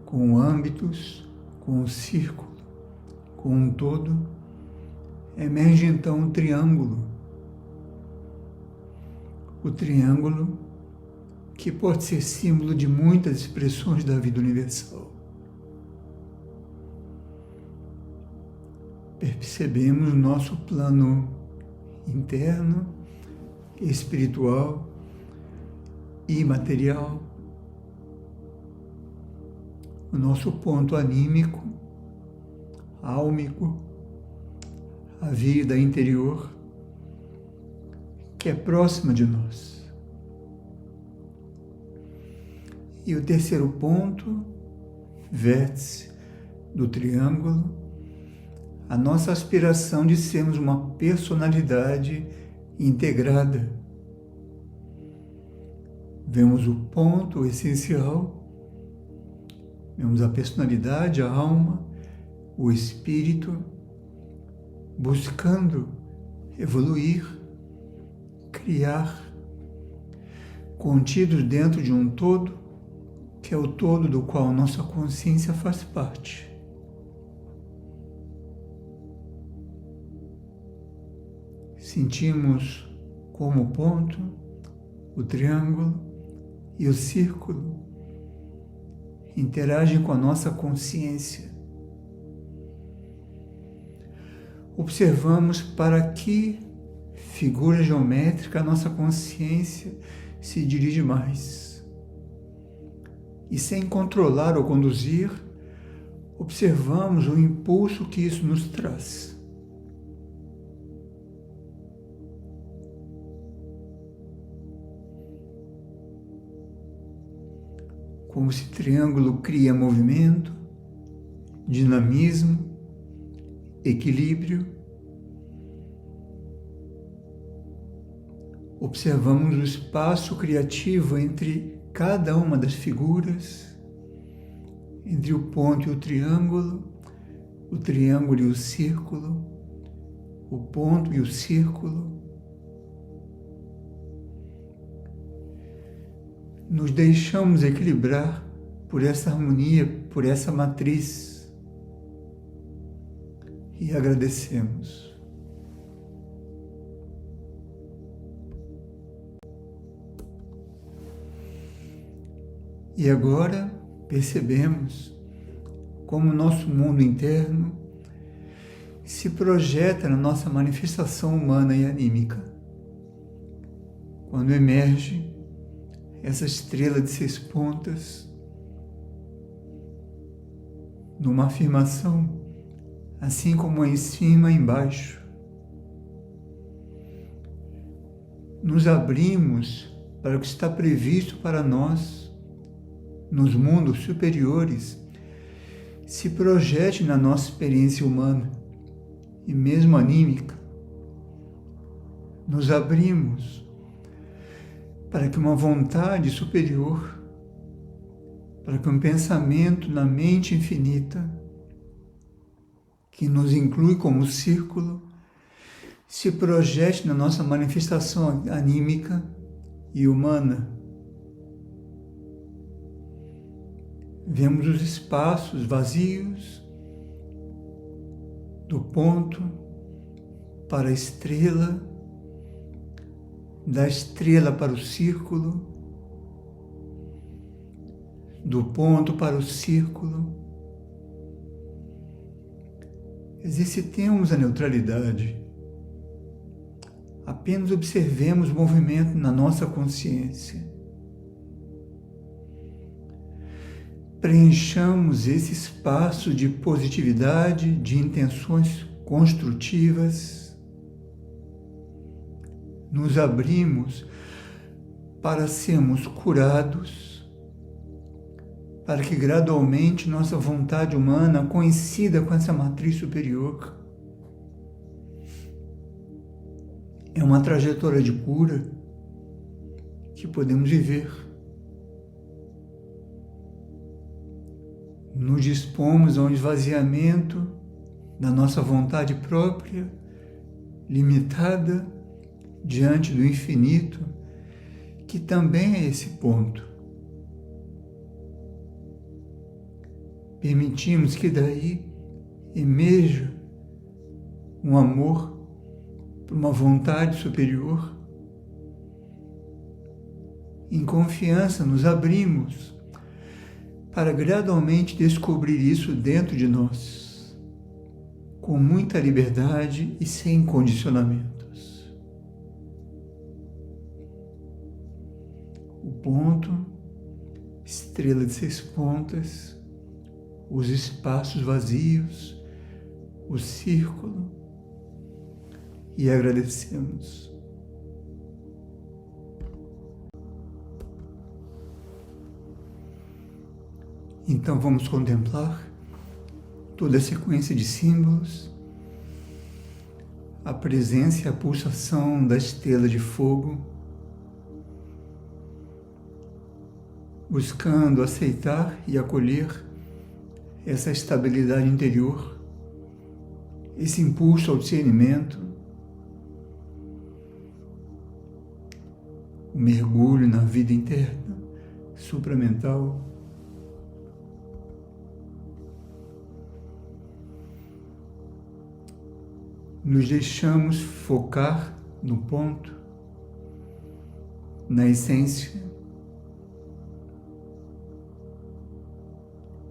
com âmbitos, com o círculo, com um todo, emerge então um triângulo. O triângulo que pode ser símbolo de muitas expressões da vida universal. Percebemos o nosso plano interno, espiritual e material, o nosso ponto anímico, álmico, a vida interior, que é próxima de nós. E o terceiro ponto, vértice do triângulo, a nossa aspiração de sermos uma personalidade integrada. Vemos o ponto essencial, vemos a personalidade, a alma, o espírito, buscando evoluir, criar, contidos dentro de um todo, que é o todo do qual nossa consciência faz parte. Sentimos como ponto o triângulo e o círculo interagem com a nossa consciência. Observamos para que figura geométrica a nossa consciência se dirige mais. E sem controlar ou conduzir, observamos o impulso que isso nos traz. Como esse triângulo cria movimento, dinamismo, equilíbrio. Observamos o espaço criativo entre cada uma das figuras, entre o ponto e o triângulo e o círculo, o ponto e o círculo. Nos deixamos equilibrar por essa harmonia, por essa matriz e agradecemos. E agora percebemos como o nosso mundo interno se projeta na nossa manifestação humana e anímica. Quando emerge essa estrela de 6 pontas, numa afirmação, assim como em cima e embaixo. Nos abrimos para o que está previsto para nós, nos mundos superiores, se projete na nossa experiência humana e mesmo anímica. Nos abrimos para que uma vontade superior, para que um pensamento na mente infinita, que nos inclui como círculo, se projete na nossa manifestação anímica e humana. Vemos os espaços vazios do ponto para a estrela, da estrela para o círculo, do ponto para o círculo. Exercitemos a neutralidade. Apenas observemos o movimento na nossa consciência. Preenchamos esse espaço de positividade, de intenções construtivas. Nos abrimos para sermos curados, para que gradualmente nossa vontade humana coincida com essa matriz superior. É uma trajetória de cura que podemos viver. Nos dispomos a um esvaziamento da nossa vontade própria, limitada, diante do infinito, que também é esse ponto. Permitimos que daí emerja um amor por uma vontade superior. Em confiança nos abrimos para gradualmente descobrir isso dentro de nós, com muita liberdade e sem condicionamentos. O ponto, estrela de 6 pontas, os espaços vazios, o círculo, e agradecemos. Então vamos contemplar toda a sequência de símbolos, a presença e a pulsação da estrela de fogo, buscando aceitar e acolher essa estabilidade interior, esse impulso ao discernimento, o mergulho na vida interna, supramental. Nos deixamos focar no ponto, na essência,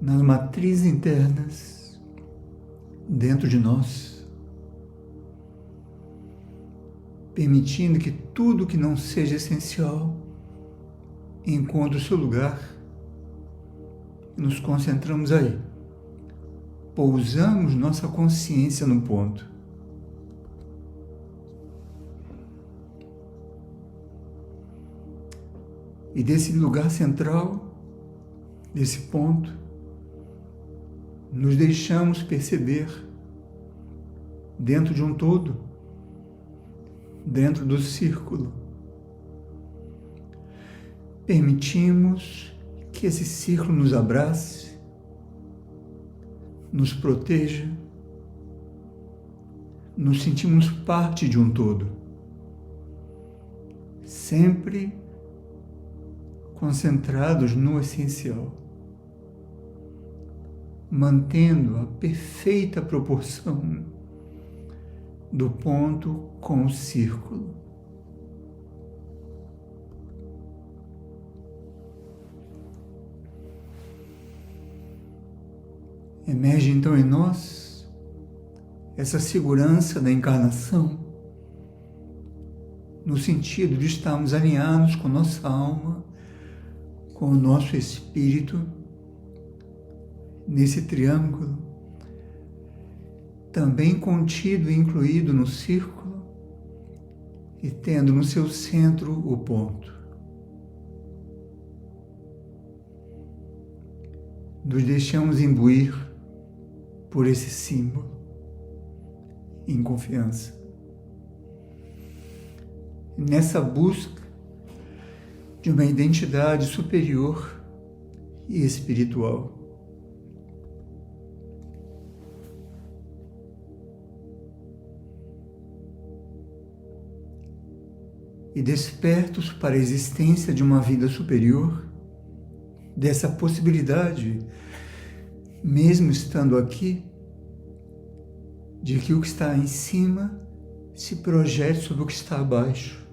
nas matrizes internas dentro de nós, permitindo que tudo que não seja essencial encontre o seu lugar. Nos concentramos aí. Pousamos nossa consciência no ponto. E desse lugar central, desse ponto, nos deixamos perceber dentro de um todo, dentro do círculo. Permitimos que esse círculo nos abrace, nos proteja, nos sentimos parte de um todo, sempre concentrados no essencial, mantendo a perfeita proporção do ponto com o círculo. Emerge então em nós essa segurança da encarnação, no sentido de estarmos alinhados com nossa alma, com o nosso espírito, nesse triângulo, também contido e incluído no círculo e tendo no seu centro o ponto. Nos deixamos imbuir por esse símbolo, em confiança. Nessa busca de uma identidade superior e espiritual. e despertos para a existência de uma vida superior, dessa possibilidade, mesmo estando aqui, de que o que está em cima se projete sobre o que está abaixo,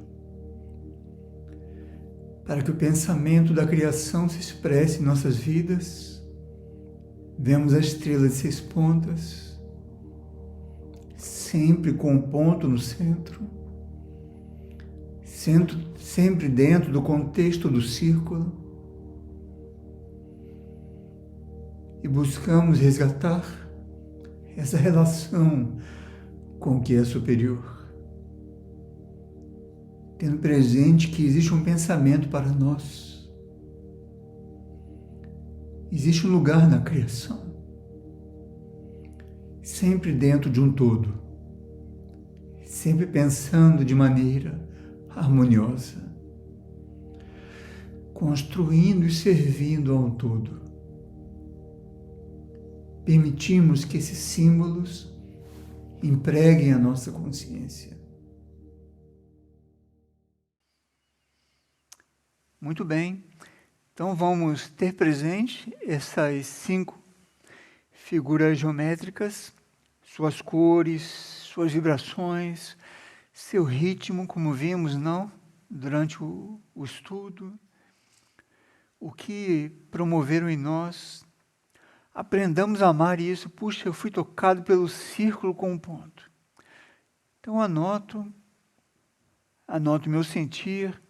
para que o pensamento da criação se expresse em nossas vidas. Vemos a estrela de 6 pontas, sempre com um ponto no centro, sempre dentro do contexto do círculo, e buscamos resgatar essa relação com o que é superior, tendo presente que existe um pensamento para nós, existe um lugar na criação, sempre dentro de um todo, sempre pensando de maneira harmoniosa, construindo e servindo a um todo. Permitimos que esses símbolos empreguem a nossa consciência. Muito bem. Então vamos ter presente essas 5 figuras geométricas, suas cores, suas vibrações, seu ritmo, como vimos, não? Durante o estudo, o que promoveram em nós. Aprendamos a amar isso. Puxa, eu fui tocado pelo círculo com um ponto. Então anoto o meu sentir,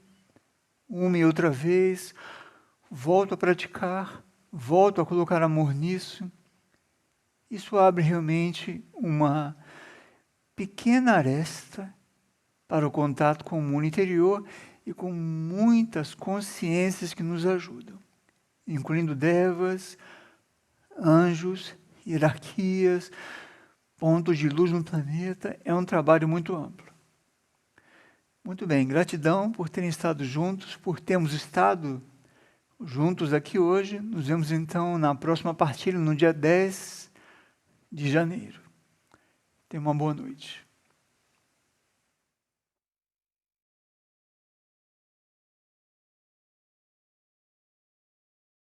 uma e outra vez, volto a praticar, volto a colocar amor nisso. Isso abre realmente uma pequena aresta para o contato com o mundo interior e com muitas consciências que nos ajudam, incluindo devas, anjos, hierarquias, pontos de luz no planeta. É um trabalho muito amplo. Muito bem, gratidão por terem estado juntos, por termos estado juntos aqui hoje. Nos vemos então na próxima partilha, no dia 10 de janeiro. Tenha uma boa noite.